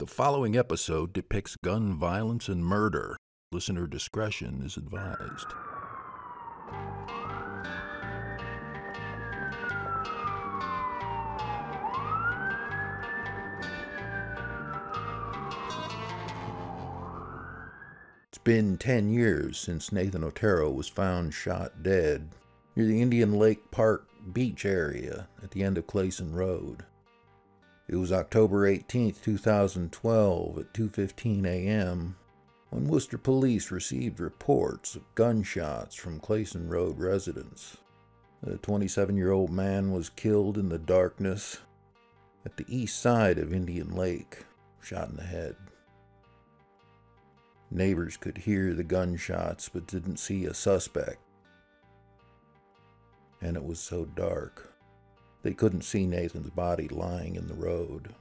The following episode depicts gun violence and murder. Listener discretion is advised. It's been 10 years since Nathan Otero was found shot dead near the Indian Lake Park beach area at the end of Clason Road. It was October 18, 2012 at 2:15 a.m. when Worcester Police received reports of gunshots from Clason Road residents. The 27-year-old man was killed in the darkness at the east side of Indian Lake, shot in the head. Neighbors could hear the gunshots but didn't see a suspect. And it was so dark, they couldn't see Nathan's body lying in the road.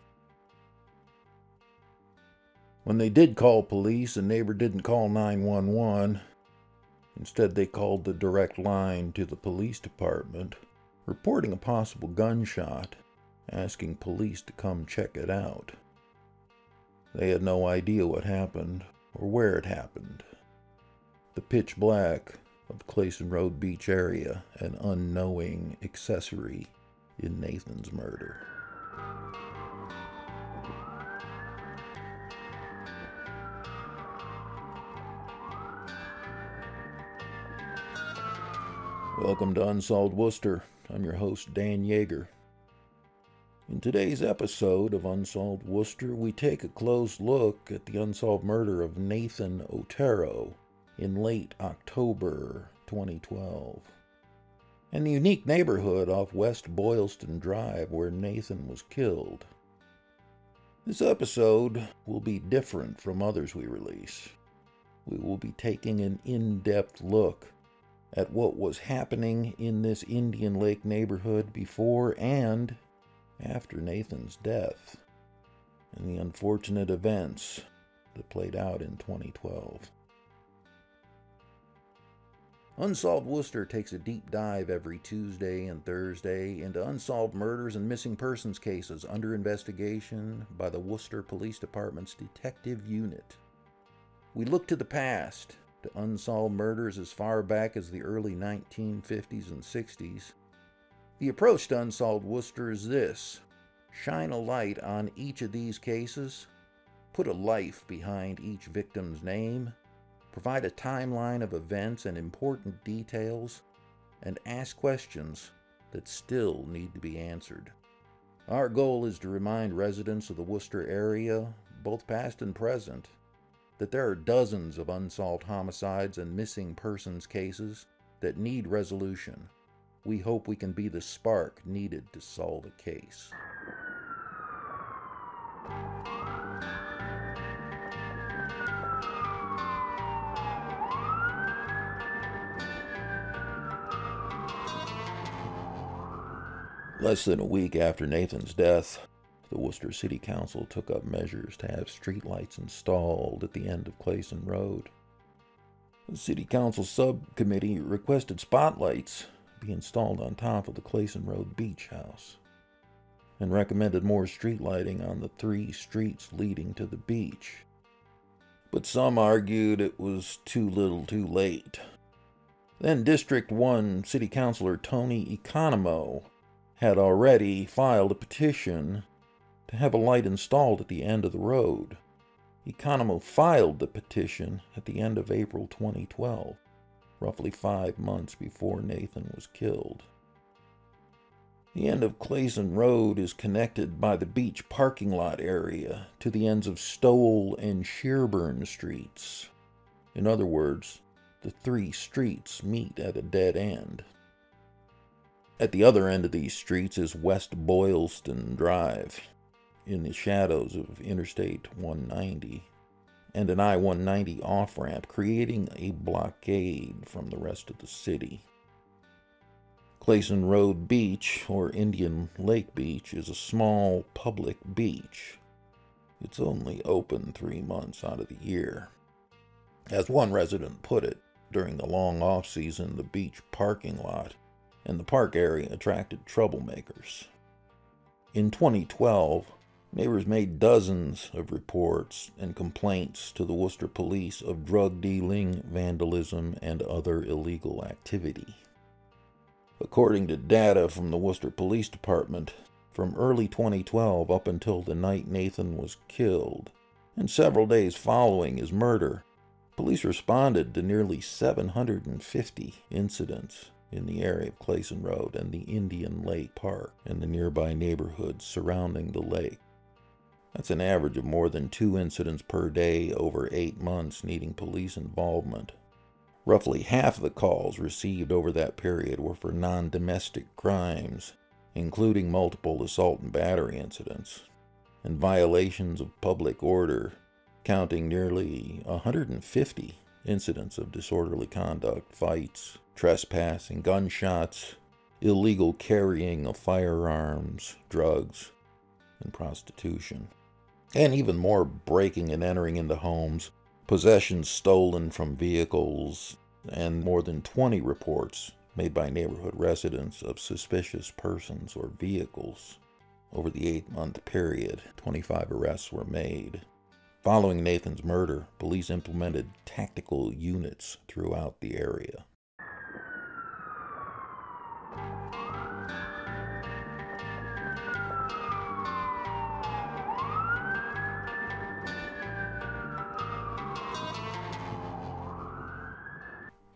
When they did call police, a neighbor didn't call 911. Instead, they called the direct line to the police department, reporting a possible gunshot, asking police to come check it out. They had no idea what happened or where it happened. The pitch black of Clason Road beach area, an unknowing accessory in Nathan's murder. Welcome to Unsolved Worcester. I'm your host, Dan Yeager. In today's episode of Unsolved Worcester, we take a close look at the unsolved murder of Nathan Otero in late October 2012. And the unique neighborhood off West Boylston Drive where Nathan was killed. This episode will be different from others we release. We will be taking an in-depth look at what was happening in this Indian Lake neighborhood before and after Nathan's death, and the unfortunate events that played out in 2012. Unsolved Worcester takes a deep dive every Tuesday and Thursday into unsolved murders and missing persons cases under investigation by the Worcester Police Department's Detective Unit. We look to the past, to unsolved murders as far back as the early 1950s and 60s. The approach to Unsolved Worcester is this: shine a light on each of these cases, put a life behind each victim's name, provide a timeline of events and important details, and ask questions that still need to be answered. Our goal is to remind residents of the Worcester area, both past and present, that there are dozens of unsolved homicides and missing persons cases that need resolution. We hope we can be the spark needed to solve a case. Less than a week after Nathan's death, the Worcester City Council took up measures to have streetlights installed at the end of Clason Road. The City Council subcommittee requested spotlights be installed on top of the Clason Road beach house and recommended more street lighting on the 3 streets leading to the beach. But some argued it was too little too late. Then District 1 City Councilor Tony Economo had already filed a petition to have a light installed at the end of the road. Economo filed the petition at the end of April 2012, roughly 5 months before Nathan was killed. The end of Clason Road is connected by the beach parking lot area to the ends of Stowell and Sherburne streets. In other words, the 3 streets meet at a dead end. At the other end of these streets is West Boylston Drive, in the shadows of Interstate 190, and an I-190 off-ramp, creating a blockade from the rest of the city. Clason Road Beach, or Indian Lake Beach, is a small public beach. It's only open 3 months out of the year. As one resident put it, during the long off-season, the beach parking lot and the park area attracted troublemakers. In 2012, Neighbors made dozens of reports and complaints to the Worcester Police of drug dealing, vandalism, and other illegal activity. According to data from the Worcester Police Department, from early 2012 up until the night Nathan was killed, and several days following his murder, police responded to nearly 750 incidents in the area of Clason Road and the Indian Lake Park and the nearby neighborhoods surrounding the lake. That's an average of more than 2 incidents per day over 8 months needing police involvement. Roughly half of the calls received over that period were for non-domestic crimes, including multiple assault and battery incidents, and violations of public order, counting nearly 150 incidents of disorderly conduct, fights, trespassing, gunshots, illegal carrying of firearms, drugs, and prostitution. And even more breaking and entering into homes, possessions stolen from vehicles, and more than 20 reports made by neighborhood residents of suspicious persons or vehicles. Over the 8-month period, 25 arrests were made. Following Nathan's murder, police implemented tactical units throughout the area.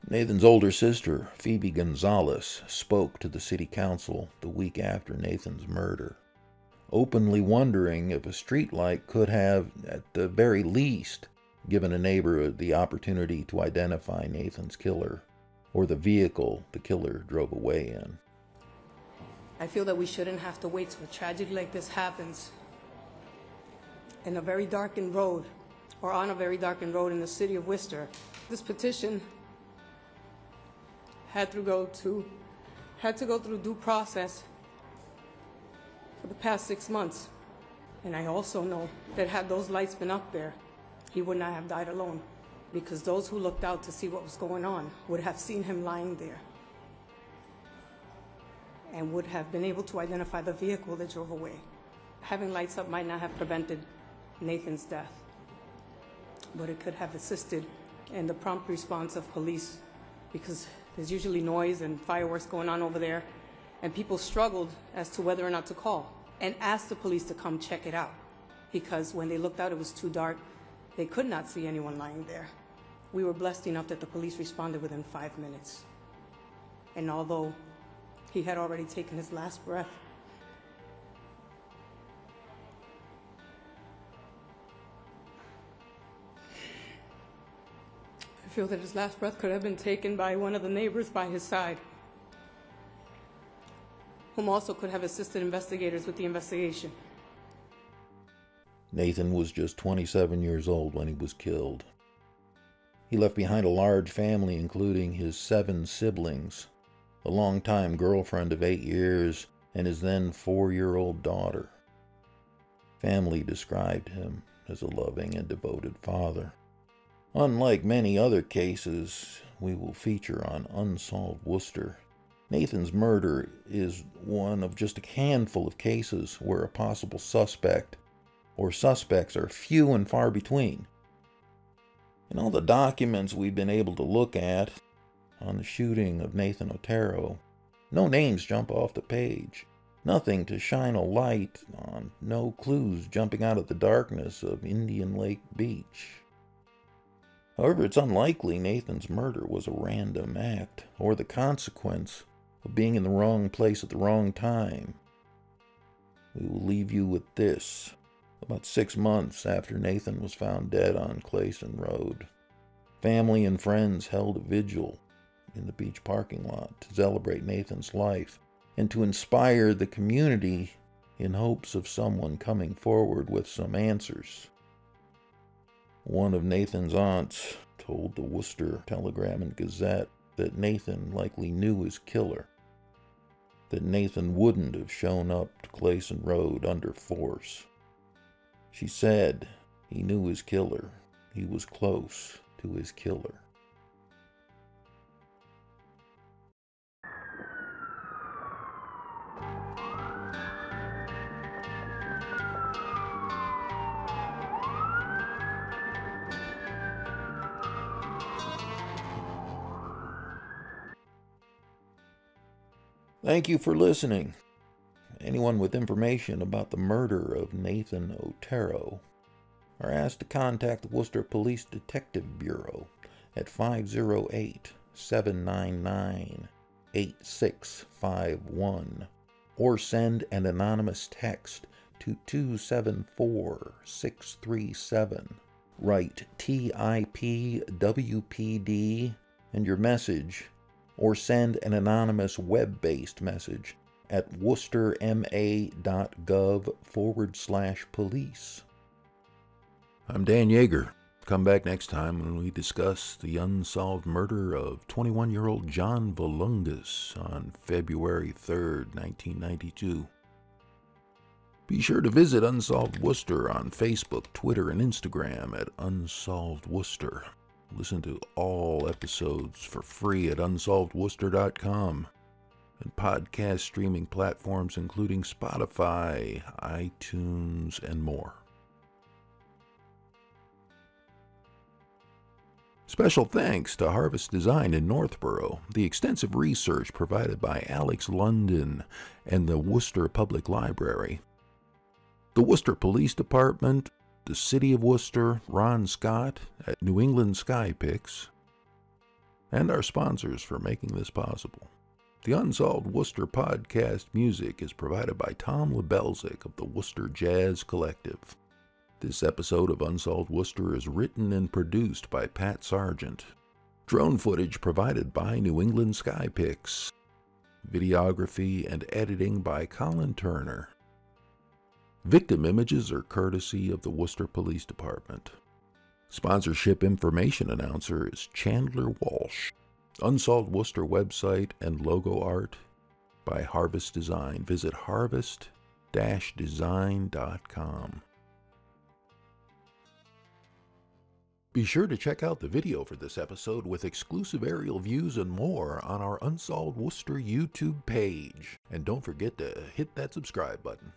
Nathan's older sister, Phoebe Gonzalez, spoke to the city council the week after Nathan's murder, openly wondering if a streetlight could have, at the very least, given a neighbor the opportunity to identify Nathan's killer, or the vehicle the killer drove away in. I feel that we shouldn't have to wait till a tragedy like this happens in a very darkened road, or on a very darkened road in the city of Worcester. This petition had to go through due process for the past 6 months. And I also know that had those lights been up there, he would not have died alone, because those who looked out to see what was going on would have seen him lying there and would have been able to identify the vehicle that drove away. Having lights up might not have prevented Nathan's death, but it could have assisted in the prompt response of police, because there's usually noise and fireworks going on over there, and people struggled as to whether or not to call and asked the police to come check it out, because when they looked out, it was too dark. They could not see anyone lying there. We were blessed enough that the police responded within 5 minutes. And although he had already taken his last breath, I feel that his last breath could have been taken by one of the neighbors by his side, whom also could have assisted investigators with the investigation. Nathan was just 27 years old when he was killed. He left behind a large family, including his 7 siblings, a longtime girlfriend of 8 years, and his then 4-year-old daughter. Family described him as a loving and devoted father. Unlike many other cases we will feature on Unsolved Worcester, Nathan's murder is one of just a handful of cases where a possible suspect or suspects are few and far between. In all the documents we've been able to look at on the shooting of Nathan Otero, no names jump off the page, nothing to shine a light on, no clues jumping out of the darkness of Indian Lake Beach. However, it's unlikely Nathan's murder was a random act or the consequence of being in the wrong place at the wrong time. We will leave you with this. About 6 months after Nathan was found dead on Clason Road, family and friends held a vigil in the beach parking lot to celebrate Nathan's life and to inspire the community in hopes of someone coming forward with some answers. One of Nathan's aunts told the Worcester Telegram and Gazette that Nathan likely knew his killer, that Nathan wouldn't have shown up to Clason Road under force. She said he knew his killer. He was close to his killer. Thank you for listening. Anyone with information about the murder of Nathan Otero are asked to contact the Worcester Police Detective Bureau at 508-799-8651 or send an anonymous text to 274-637. Write TIPWPD and your message, or send an anonymous web-based message at worcesterma.gov/police. I'm Dan Yeager. Come back next time when we discuss the unsolved murder of 21-year-old John Volungus on February 3rd, 1992. Be sure to visit Unsolved Worcester on Facebook, Twitter, and Instagram at Unsolved Worcester. Listen to all episodes for free at unsolvedworcester.com and podcast streaming platforms including Spotify, iTunes, and more. Special thanks to Harvest Design in Northborough, the extensive research provided by Alex London and the Worcester Public Library, the Worcester Police Department, the City of Worcester, Ron Scott at New England Sky Picks, and our sponsors for making this possible. The Unsolved Worcester podcast music is provided by Tom Lebelzik of the Worcester Jazz Collective. This episode of Unsolved Worcester is written and produced by Pat Sargent. Drone footage provided by New England Sky Picks. Videography and editing by Colin Turner. Victim images are courtesy of the Worcester Police Department. Sponsorship information announcer is Chandler Walsh. Unsolved Worcester website and logo art by Harvest Design. Visit harvest-design.com. Be sure to check out the video for this episode with exclusive aerial views and more on our Unsolved Worcester YouTube page. And don't forget to hit that subscribe button.